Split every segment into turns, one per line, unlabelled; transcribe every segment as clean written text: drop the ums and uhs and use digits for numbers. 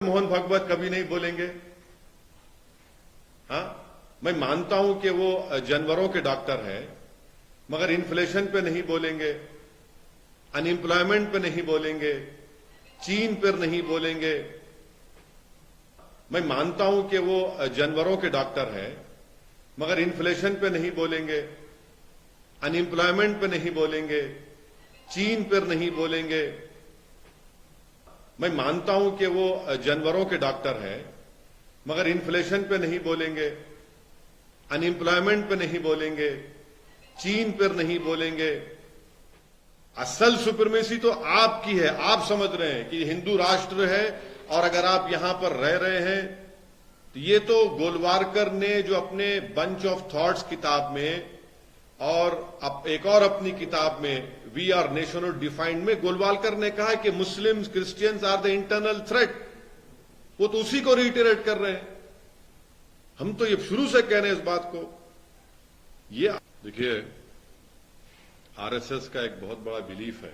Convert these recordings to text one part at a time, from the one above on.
मोहन भागवत कभी नहीं बोलेंगे। हाँ, मैं मानता हूं कि वो जानवरों के डॉक्टर हैं, मगर इन्फ्लेशन पे नहीं बोलेंगे, अनएम्प्लॉयमेंट पे नहीं बोलेंगे, चीन पर नहीं बोलेंगे। मैं मानता हूं कि वो जानवरों के डॉक्टर हैं, मगर इन्फ्लेशन पे नहीं बोलेंगे, अनएम्प्लॉयमेंट पे नहीं बोलेंगे, चीन पर नहीं बोलेंगे। मैं मानता हूं कि वो जानवरों के डॉक्टर हैं, मगर इन्फ्लेशन पे नहीं बोलेंगे, अनएम्प्लॉयमेंट पे नहीं बोलेंगे, चीन पर नहीं बोलेंगे। असल सुप्रीमेसी तो आपकी है। आप समझ रहे हैं कि हिंदू राष्ट्र है और अगर आप यहां पर रह रहे हैं तो ये तो गोलवारकर ने जो अपने बंच ऑफ थॉट्स किताब में और एक और अपनी किताब में वी आर नेशन डिफाइंड में गोलवालकर ने कहा कि Muslims Christians are the internal threat. वो तो उसी को रिटेरेट कर रहे हैं। हम तो ये शुरू से कह रहे हैं इस बात को। ये देखिए, आरएसएस का एक बहुत बड़ा बिलीफ है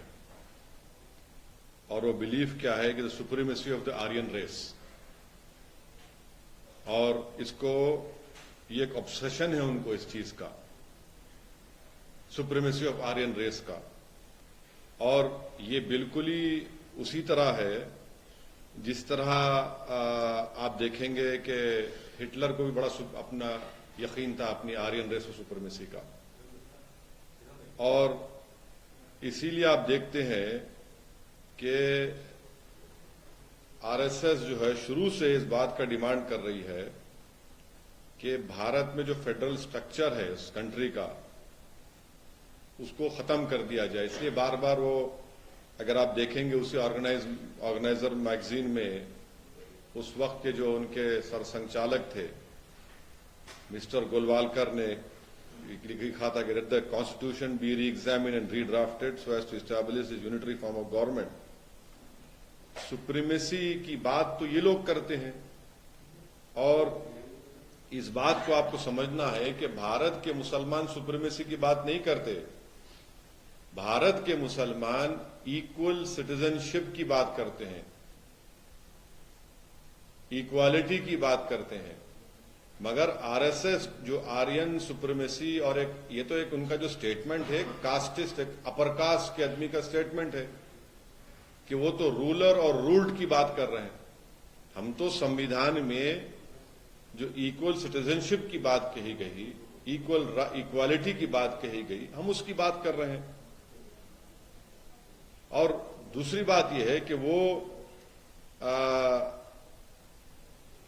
और वो बिलीफ क्या है कि the supremacy of the Aryan race, और इसको ये एक ऑब्सेशन है उनको इस चीज का, सुप्रीमेसी ऑफ आर्यन रेस का। और ये बिल्कुल ही उसी तरह है जिस तरह आप देखेंगे कि हिटलर को भी बड़ा अपना यकीन था अपनी आर्यन रेस और सुप्रीमेसी का। और इसीलिए आप देखते हैं कि आरएसएस जो है शुरू से इस बात का डिमांड कर रही है कि भारत में जो फेडरल स्ट्रक्चर है इस कंट्री का, उसको खत्म कर दिया जाए। इसलिए बार बार वो, अगर आप देखेंगे उसे ऑर्गेनाइजर मैगजीन में उस वक्त के जो उनके सरसंचालक थे मिस्टर गोलवालकर ने लिखा था कि let the constitution be re examine and redrafted so as to establish this unitary form of government. Supremacy की बात तो ये लोग करते हैं और इस बात को आपको समझना है कि भारत के मुसलमान सुप्रीमेसी की बात नहीं करते। भारत के मुसलमान इक्वल सिटीजनशिप की बात करते हैं, इक्वालिटी की बात करते हैं। मगर आरएसएस जो आर्यन सुप्रीमेसी और ये तो एक उनका जो स्टेटमेंट है, कास्टिस्ट, एक अपर कास्ट के आदमी का स्टेटमेंट है कि वो तो रूलर और रूल्ड की बात कर रहे हैं। हम तो संविधान में जो इक्वल सिटीजनशिप की बात कही गई, इक्वालिटी की बात कही गई, हम उसकी बात कर रहे हैं। और दूसरी बात यह है कि वो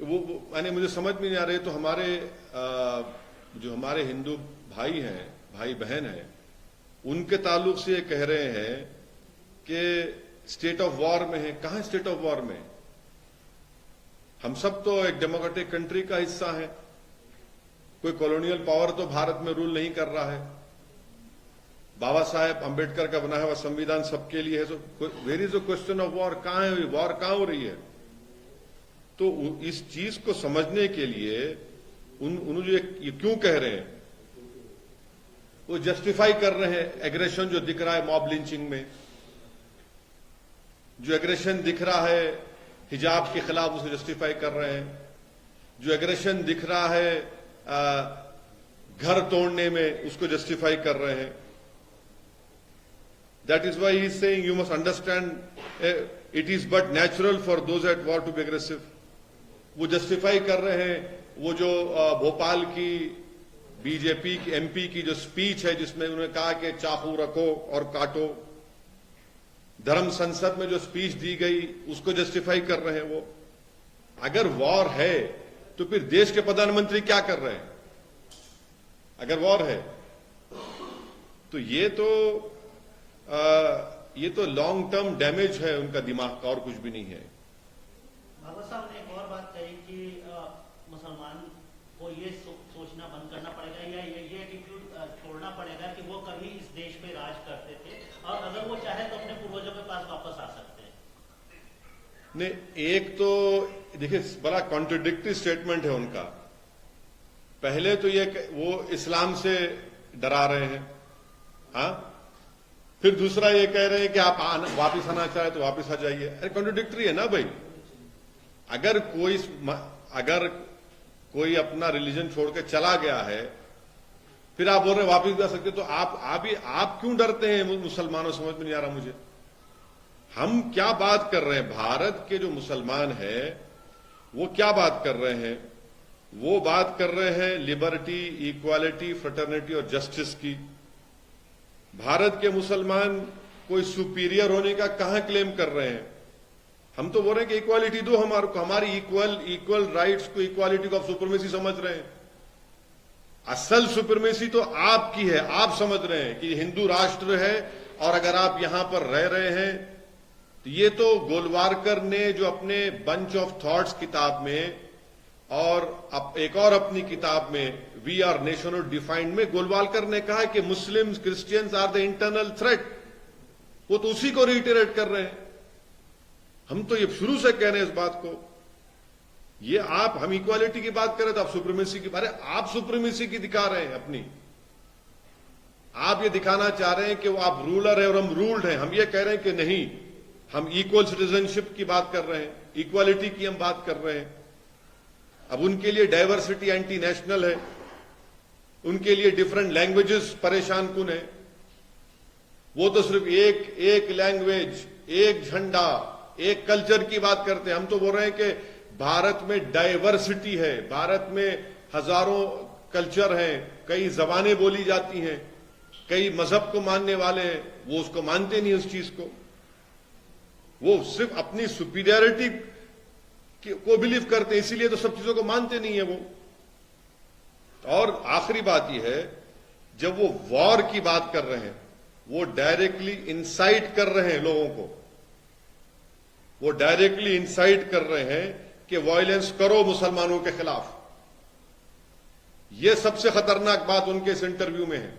यानी मुझे समझ में नहीं आ रही, तो हमारे जो हमारे हिंदू भाई हैं, भाई बहन हैं, उनके ताल्लुक से ये कह रहे हैं कि स्टेट ऑफ वॉर में है। कहां स्टेट ऑफ वॉर में? हम सब तो एक डेमोक्रेटिक कंट्री का हिस्सा है। कोई कॉलोनियल पावर तो भारत में रूल नहीं कर रहा है। बाबा साहेब अंबेडकर का बनाया हुआ संविधान सबके लिए है। तो where is the question of war? कहां है वॉर? कहां हो रही है? तो इस चीज को समझने के लिए उन जो ये क्यों कह रहे हैं, वो जस्टिफाई कर रहे हैं एग्रेशन जो दिख रहा है मॉब लिंचिंग में, जो एग्रेशन दिख रहा है हिजाब के खिलाफ, उसे जस्टिफाई कर रहे हैं। जो एग्रेशन दिख रहा है घर तोड़ने में, उसको जस्टिफाई कर रहे हैं। That is why he is saying you must understand it is but natural for those at war to be aggressive. वो जस्टिफाई कर रहे हैं वो जो भोपाल की बीजेपी की एमपी की जो स्पीच है जिसमें उन्होंने कहा कि चाकू रखो और काटो। धर्म संसद में जो स्पीच दी गई उसको जस्टिफाई कर रहे हैं वो। अगर वॉर है तो फिर देश के प्रधानमंत्री क्या कर रहे हैं? अगर वॉर है तो ये तो लॉन्ग टर्म डैमेज है उनका दिमाग का, और कुछ भी नहीं है।
भागवत साहब ने एक और बात कही कि मुसलमान को ये सोचना बंद करना पड़ेगा या ये एटीट्यूड छोड़ना पड़ेगा कि वो कभी इस देश पे राज करते थे और अगर वो चाहे तो अपने पूर्वजों के पास वापस आ सकते हैं।
नहीं, एक तो देखिए बड़ा कॉन्ट्रडिक्टरी स्टेटमेंट है उनका। पहले तो ये वो इस्लाम से डरा रहे हैं, हाँ, फिर दूसरा ये कह रहे हैं कि आप वापिस आना चाहे तो वापिस आ जाइए। अरे कॉन्ट्रडिक्टरी है ना भाई। अगर कोई अपना रिलीजन छोड़ के चला गया है, फिर आप बोल रहे वापिस भी आ सकते, तो आप क्यों डरते हैं मुसलमानों? समझ में नहीं आ रहा मुझे। हम क्या बात कर रहे हैं? भारत के जो मुसलमान हैं वो क्या बात कर रहे हैं? वो बात कर रहे हैं लिबर्टी, इक्वालिटी, फ्रेटर्निटी और जस्टिस की। भारत के मुसलमान कोई सुपीरियर होने का कहां क्लेम कर रहे हैं? हम तो बोल रहे हैं कि इक्वालिटी दो हमारी इक्वल राइट्स को, इक्वालिटी को आप सुप्रीमेसी समझ रहे हैं। असल सुप्रीमेसी तो आपकी है। आप समझ रहे हैं कि हिंदू राष्ट्र है और अगर आप यहां पर रह रहे हैं तो ये तो गोलवारकर ने जो अपने बंच ऑफ थॉट्स किताब में और एक और अपनी किताब में we are nation of defined में गोलवालकर ने कहा कि Muslims, Christians are the internal threat. वो तो उसी को रिटेरेट कर रहे हैं। हम तो ये शुरू से कह रहे हैं इस बात को। ये हम इक्वालिटी की बात करें तो आप सुप्रीमेसी की, अरे आप सुप्रीमेसी की दिखा रहे हैं अपनी। आप ये दिखाना चाह रहे हैं कि वो आप रूलर है और हम रूल्ड हैं। हम ये कह रहे हैं कि नहीं, हम इक्वल सिटीजनशिप की बात कर रहे हैं, इक्वालिटी की हम बात कर रहे हैं। अब उनके लिए डाइवर्सिटी एंटी नेशनल है, उनके लिए डिफरेंट लैंग्वेजेस परेशान कुन है। वो तो सिर्फ एक लैंग्वेज, एक झंडा, एक कल्चर की बात करते हैं। हम तो बोल रहे हैं कि भारत में डाइवर्सिटी है, भारत में हजारों कल्चर हैं, कई जबानें बोली जाती हैं, कई मजहब को मानने वाले हैं। वो उसको मानते नहीं उस चीज को। वो सिर्फ अपनी सुपीरियरिटी को बिलीव करते हैं, इसीलिए तो सब चीजों को मानते नहीं है वो। और आखिरी बात यह है, जब वो वॉर की बात कर रहे हैं, वो डायरेक्टली इंसाइट कर रहे हैं लोगों को। वो डायरेक्टली इंसाइट कर रहे हैं कि वायलेंस करो मुसलमानों के खिलाफ। यह सबसे खतरनाक बात उनके इस इंटरव्यू में है।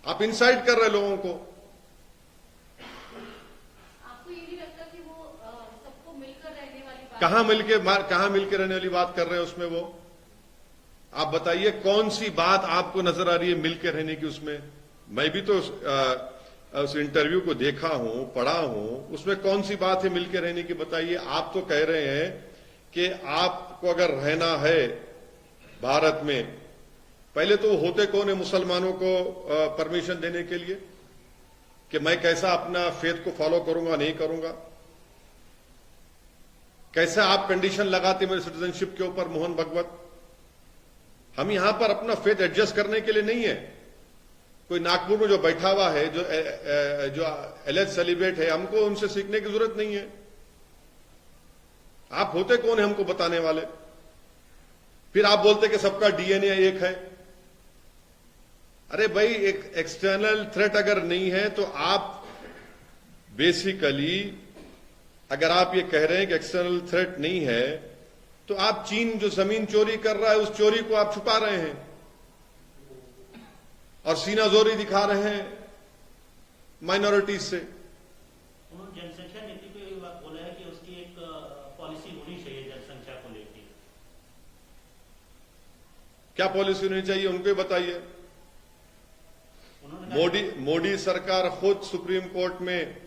आप इंसाइट कर रहे हैं लोगों को।
आपको ये नहीं लगता कि वो सबको मिलकर रहने वाली बात,
कहां मिलकर रहने वाली बात कर रहे हैं उसमें? वो आप बताइए कौन सी बात आपको नजर आ रही है मिलकर रहने की उसमें? मैं भी तो उस इंटरव्यू को देखा हूं, पढ़ा हूं, उसमें कौन सी बात है मिलकर रहने की? बताइए। आप तो कह रहे हैं कि आपको अगर रहना है भारत में, पहले तो होते कौन है मुसलमानों को परमिशन देने के लिए कि मैं कैसा अपना फेथ को फॉलो करूंगा, नहीं करूंगा? कैसे आप कंडीशन लगाते मेरे सिटीजनशिप के ऊपर, मोहन भगवत? हम यहां पर अपना फेथ एडजस्ट करने के लिए नहीं है। कोई नागपुर में जो बैठा हुआ है, जो एलेज सेलिब्रेट है, हमको उनसे सीखने की जरूरत नहीं है। आप होते कौन है हमको बताने वाले? फिर आप बोलते कि सबका डीएनए एक है। अरे भाई, एक एक्सटर्नल थ्रेट अगर नहीं है तो आप बेसिकली, अगर आप ये कह रहे हैं कि एक्सटर्नल थ्रेट नहीं है, तो आप चीन जो जमीन चोरी कर रहा है उस चोरी को आप छुपा रहे हैं और सीनाजोरी दिखा रहे हैं माइनॉरिटीज से।
उन्होंने जनसंख्या नीति पे ये बात बोला है कि उसकी एक पॉलिसी होनी चाहिए जनसंख्या को लेकर।
क्या पॉलिसी होनी चाहिए उनको ही बताइए। मोदी सरकार खुद सुप्रीम कोर्ट में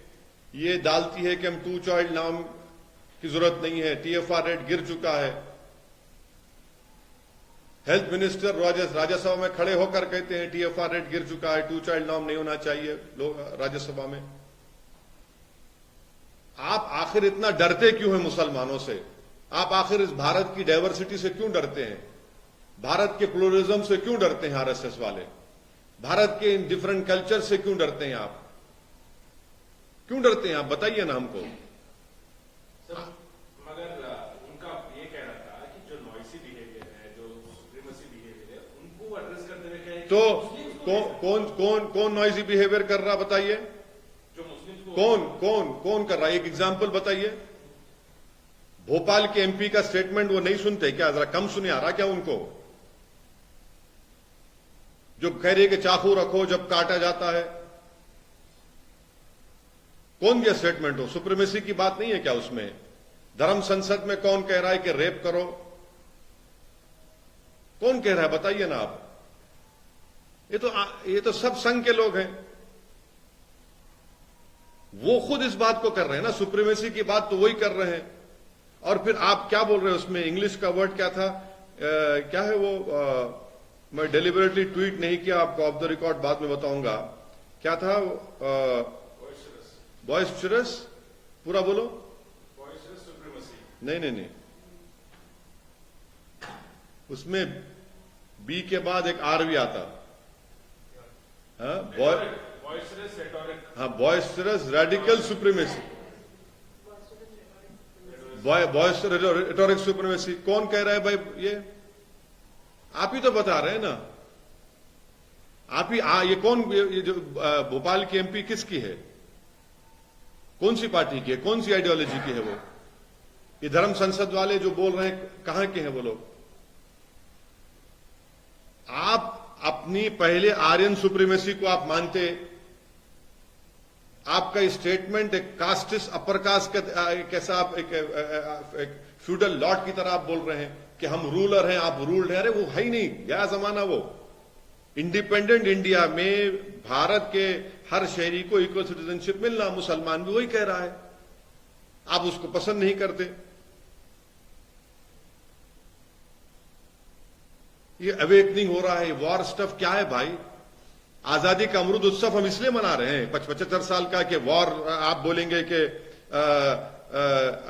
ये डालती है कि हम 2 चाइल्ड नाम की जरूरत नहीं है। टीएफआर रेट गिर चुका है। हेल्थ मिनिस्टर राज्यसभा में खड़े होकर कहते हैं टीएफआर रेट गिर चुका है, 2 चाइल्ड नाम नहीं होना चाहिए राज्यसभा में। आप आखिर इतना डरते क्यों हैं मुसलमानों से? आप आखिर इस भारत की डाइवर्सिटी से क्यों डरते हैं? भारत के प्लूरलिज्म से क्यों डरते हैं आरएसएस वाले? भारत के इन डिफरेंट कल्चर से क्यों डरते हैं आप? क्यों डरते हैं आप? बताइए ना हमको।
मगर उनका ये कहना था कि जो नॉइसी बिहेवियर है, जो सुप्रीमेसी बिहेवियर है, उनको एड्रेस करते हुए कहे
तो कौन नॉइसी बिहेवियर कर रहा? बताइए।
जो मुस्लिम
कौन कर रहा है? एक एग्जाम्पल बताइए। भोपाल के एमपी का स्टेटमेंट वो नहीं सुनते क्या? जरा कम सुने आ रहा क्या उनको? जो कह रहे कि चाकू रखो जब काटा जाता है। कौन दिया स्टेटमेंट? हो सुप्रीमेसी की बात नहीं है क्या उसमें? धर्म संसद में कौन कह रहा है कि रेप करो? कौन कह रहा है? बताइए ना आप। ये तो सब संघ के लोग हैं। वो खुद इस बात को कर रहे हैं ना, सुप्रीमेसी की बात तो वही कर रहे हैं। और फिर आप क्या बोल रहे हो उसमें, इंग्लिश का वर्ड क्या था, क्या है वो, मैं डेलिबरेटली ट्वीट नहीं किया, आपको ऑफ द रिकॉर्ड बाद में बताऊंगा, क्या था, बॉयस्चरस, पूरा बोलो,
बॉयस्चरस सुप्रीमेसी,
नहीं, उसमें बी के बाद एक आर भी आता,
बॉयस्चरस रेटोरिक,
हाँ, बॉयस्चरस रेडिकल सुप्रीमेसी, बॉयस्चरस रेटोरिक सुप्रीमेसी, कौन कह रहा है भाई ये? आप ही तो बता रहे हैं ना, आप ही, ये कौन, ये जो भोपाल की एमपी किसकी है, कौन सी पार्टी की है, कौन सी आइडियोलॉजी की है वो? ये धर्म संसद वाले जो बोल रहे हैं, कहां के हैं वो लोग? आप अपनी पहले आर्यन सुप्रीमेसी को आप मानते, आपका स्टेटमेंट एक कास्टिस अपर कास्ट कैसा, आप एक फ्यूडल लॉर्ड की तरह आप बोल रहे हैं कि हम रूलर हैं, आप रूल्ड हैं। अरे वो है ही नहीं, गया जमाना वो। इंडिपेंडेंट इंडिया में भारत के हर शहरी को इक्वल सिटीजनशिप मिलना, मुसलमान भी वही कह रहा है, आप उसको पसंद नहीं करते। ये अवेकनिंग हो रहा है, वॉर स्टफ क्या है भाई? आजादी का अमृत उत्सव हम इसलिए मना रहे हैं 75 साल का कि वॉर, आप बोलेंगे कि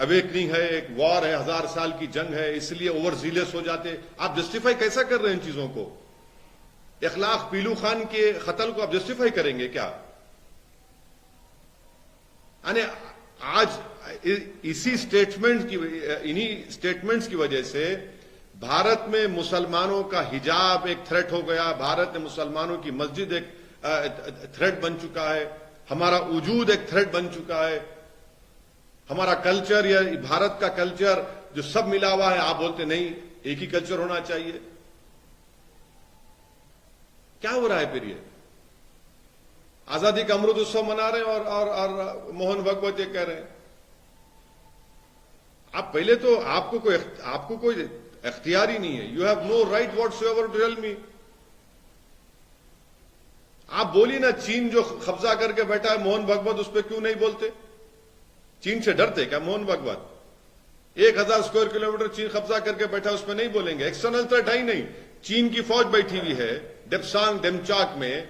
अवेकनिंग है, एक वॉर है, 1000 साल की जंग है, इसलिए ओवर जीलियस हो जाते। आप जस्टिफाई कैसा कर रहे हैं इन चीजों को? इखलाक पीलू खान के कत्ल को आप जस्टिफाई करेंगे क्या? यानी आज इसी स्टेटमेंट की, इन्हीं स्टेटमेंट्स की वजह से भारत में मुसलमानों का हिजाब एक थ्रेट हो गया, भारत में मुसलमानों की मस्जिद एक थ्रेट बन चुका है, हमारा वजूद एक थ्रेट बन चुका है, हमारा कल्चर या भारत का कल्चर जो सब मिला हुआ है, आप बोलते नहीं एक ही कल्चर होना चाहिए। क्या हो रहा है फिर? ये आजादी का अमृत उत्सव मना रहे हैं और मोहन भागवत ये कह रहे हैं। आप पहले तो आपको कोई इख्तियार ही नहीं है, you have no right whatsoever to tell me. आप बोलिए ना, चीन जो कब्जा करके बैठा है मोहन भागवत, उस पर क्यों नहीं बोलते? चीन से डरते क्या मोहन भागवत? 1000 स्क्वायर किलोमीटर चीन कब्जा करके बैठा, उस पर नहीं बोलेंगे? एक्सटर्नल थ्रेट है ही नहीं। चीन की फौज बैठी हुई है डेप्सांग डेमचाक में,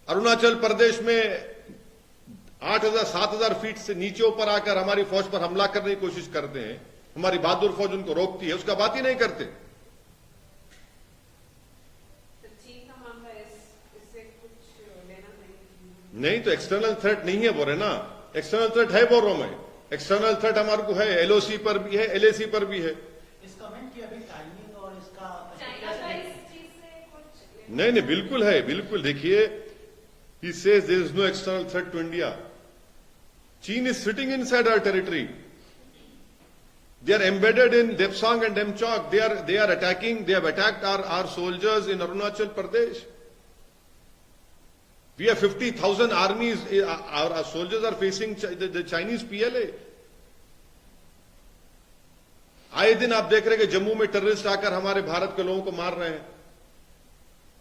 अरुणाचल प्रदेश में 8000-7000 फीट से नीचे ऊपर आकर हमारी फौज पर हमला करने की कोशिश करते हैं, हमारी बहादुर फौज उनको रोकती है, उसका बात ही नहीं करते।
चीन का मामला इससे कुछ लेना
नहीं तो एक्सटर्नल थ्रेट नहीं है बोल रहे ना, एक्सटर्नल थ्रेट है बोल रहा हूं मैं। एक्सटर्नल थ्रेट हमारे को है, एलओसी पर भी है, एलएसी पर भी है।
इस कमेंट की अभी टाइमिंग और इसका
चाइना का इस चीज से कुछ
नहीं, बिल्कुल है, बिल्कुल। देखिए, he says there is no external threat to India. China is sitting inside our territory. They are embedded in Depsang and Demchok. They are attacking. They have attacked our soldiers in Arunachal Pradesh. We have 50,000 armies. Our soldiers are facing the Chinese PLA. आए दिन आप देख रहे हैं कि जम्मू में terrorist आकर हमारे भारत के लोगों को मार रहे हैं।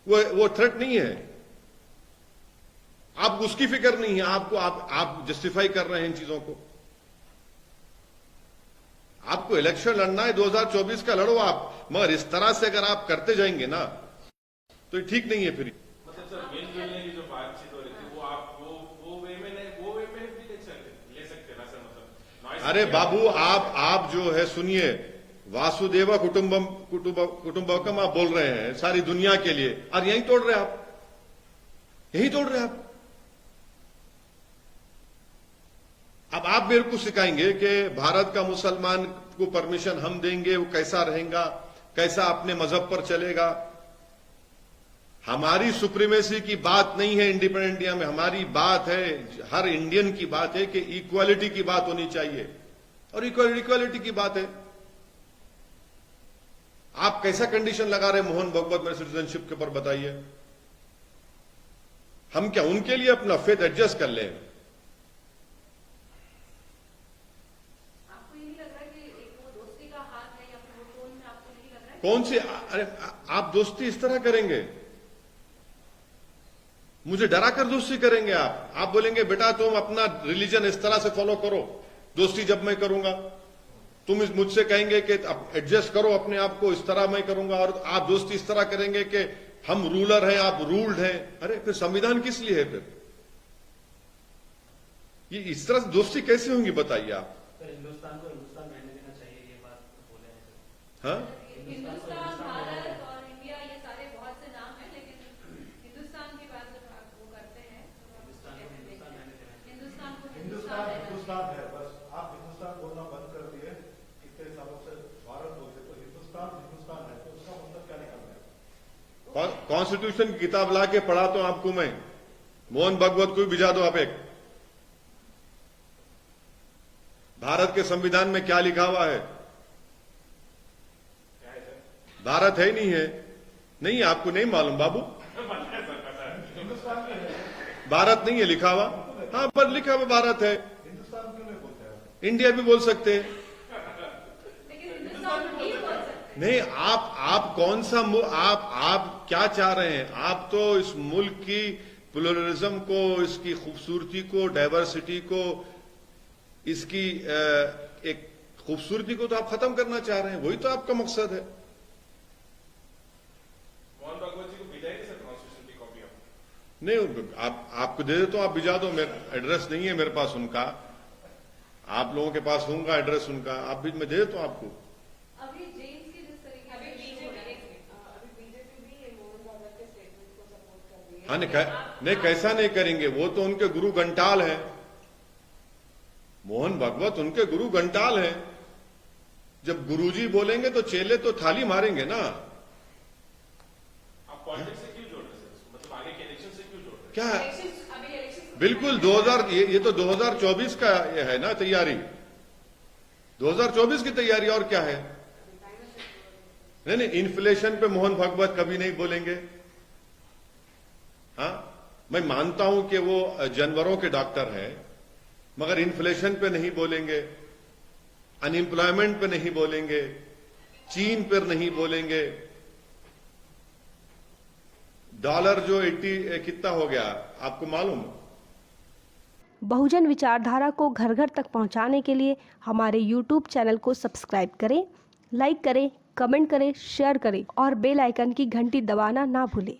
वो थ्रेट नहीं है। आप उसकी फिक्र नहीं है, आप जस्टिफाई कर रहे हैं इन चीजों को। आपको इलेक्शन लड़ना है 2024 का, लड़ो आप, मगर इस तरह से अगर आप करते जाएंगे ना तो ये ठीक नहीं है। फिर
मतलब सर मिलने की जो बातचीत हो रही थी, वो आप वो वे में भी ले सकते ना सर? मतलब
अरे बाबू, आप जो है, सुनिए, वासुदेवा कुटुंबकम आप बोल रहे हैं सारी दुनिया के लिए, और यही तोड़ रहे आप, यही तोड़ रहे आप। अब आप मेरे को सिखाएंगे कि भारत का मुसलमान को परमिशन हम देंगे, वो कैसा रहेगा, कैसा अपने मजहब पर चलेगा। हमारी सुप्रीमेसी की बात नहीं है इंडिपेंडेंट इंडिया में, हमारी बात है, हर इंडियन की बात है कि इक्वालिटी की बात होनी चाहिए, और इक्वालिटी की बात है। आप कैसा कंडीशन लगा रहे मोहन भागवत मेरे सिटीजनशिप के ऊपर, बताइए। हम क्या उनके लिए अपना फेथ एडजस्ट कर लें? कौन सी? अरे आप दोस्ती इस तरह करेंगे? मुझे डरा कर दोस्ती करेंगे आप बोलेंगे बेटा तुम अपना रिलीजन इस तरह से फॉलो करो, दोस्ती जब मैं करूंगा। मुझसे कहेंगे कि एडजस्ट करो अपने आप को, इस तरह मैं करूंगा, और आप दोस्ती इस तरह करेंगे कि हम रूलर हैं, आप रूल्ड हैं। अरे फिर संविधान किस लिए है? फिर ये इस तरह से दोस्ती कैसे होंगी बताइए आप?
हिंदुस्तान को हिंदुस्तान रहने देना चाहिए, ये बात बोले हैं।
हाँ,
हिंदुस्तान, भारत और इंडिया, ये सारे बहुत से नाम हैं, लेकिन हिंदुस्तान की बात जब आप वो करते हैं तो
हिंदुस्तान को हिंदुस्तान रहने देना चाहिए।
हिंदुस्तान को
हिंदुस्तान
रहना
हिंदुस्तान है, बस आप हिंदुस्तान बोलना बंद कर दिए। इतने सालों से भारत बोलते, तो हिंदुस्तान हिंदुस्तान है, तो उसका मतलब क्या निकलना है?
कॉन्स्टिट्यूशन की किताब ला के पढ़ाता हूं आपको मैं। मोहन भागवत को भी भिजा दो आप एक। भारत के संविधान में क्या लिखा हुआ है? भारत है नहीं है? नहीं, आपको नहीं मालूम बाबू?
हिंदुस्तान में है,
भारत नहीं है लिखा हुआ? हाँ, पर लिखा हुआ भारत है।
हिंदुस्तान क्यों नहीं बोलते हैं?
इंडिया भी बोल सकते हैं।
लेकिन हिंदुस्तान नहीं बोल सकते।
नहीं, आप कौन सा आप क्या चाह रहे हैं? आप तो इस मुल्क की प्लुरलिज्म को, इसकी खूबसूरती को, डाइवर्सिटी को, इसकी एक खूबसूरती को तो आप खत्म करना चाह रहे हैं। वही तो आपका मकसद है।
मोहन भागवत जी को भिजाएंगे सर कॉन्स्टिट्यूशन की कॉपी आप?
नहीं, आपको दे दे तो आप भिजा दो। मेरा एड्रेस नहीं है मेरे पास उनका। आप लोगों के पास होगा एड्रेस उनका, आप भी मैं दे देता हूं आपको।
अभी जेम्स की जिस तरीके
अभी
से
बीजेपी भी मोहन भागवत के स्टेटमेंट को सपोर्ट कर रही है।
हाँ, नहीं कैसा नहीं करेंगे? वो तो उनके गुरु घंटाल है। मोहन भागवत उनके गुरु घंटाल है। जब गुरुजी बोलेंगे तो चेले तो थाली मारेंगे ना।
आप पॉलिटिक्स से क्यों जोड़ रहे हैं सर? मतलब आगे के इलेक्शन से क्यों जोड़ रहे हैं?
क्या है?
अभी इलेक्शन
बिल्कुल 2000 ये तो 2024 का ये है ना तैयारी। 2024 की तैयारी, और क्या है? नहीं, इन्फ्लेशन पे मोहन भागवत कभी नहीं बोलेंगे। हाँ, मैं मानता हूं कि वो जानवरों के डॉक्टर है, मगर इन्फ्लेशन पे नहीं बोलेंगे, अनएम्प्लॉयमेंट पे नहीं बोलेंगे, चीन पर नहीं बोलेंगे। डॉलर जो 80 कितना हो गया आपको मालूम?
बहुजन विचारधारा को घर घर तक पहुंचाने के लिए हमारे YouTube चैनल को सब्सक्राइब करें, लाइक करें, कमेंट करें, शेयर करें और बेल आइकन की घंटी दबाना ना भूलें।